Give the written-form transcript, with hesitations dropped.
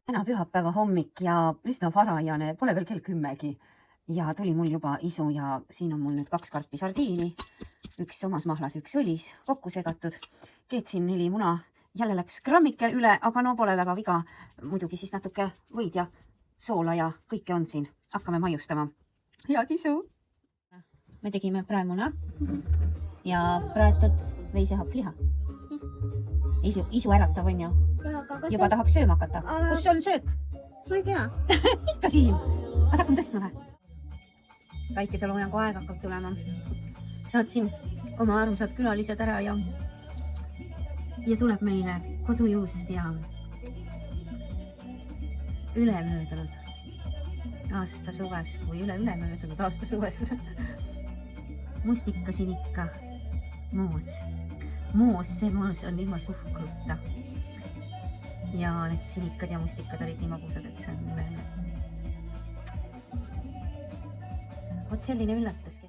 Täna pühapäeva hommik ja üsna varajane, pole veel kell 10 ja tuli mul juba isu ja siin on mul nüüd 2 karpi sardiini, üks omas mahlas, üks õlis, kokku segatud. Keetsin 4 muna, jälle läks grammike üle, aga no pole väga viga. Muidugi siis natuke võid ja soola ja kõike on siin. Hakkame maiustama. Head isu! Me tegime praemuna ja praetud veisehappliha. Isu äratav on ju. Juba tahaks sööma hakata. Kus on söök? Ma ei tea. Ikka siin. Aga hakkame tõstma või? Päikeseloojangu aeg hakkab tulema. Saatsin oma armsad külalised ära ja tuleb meile kodujuust ja ülemöödunud aasta suvest või ülemöödunud aasta suvest mustikasin ikka moos. See moos on ilma suhkruta. Ja need sinikad ja mustikad olid nii magusad, et see on imeline. Vot selline üllatuski.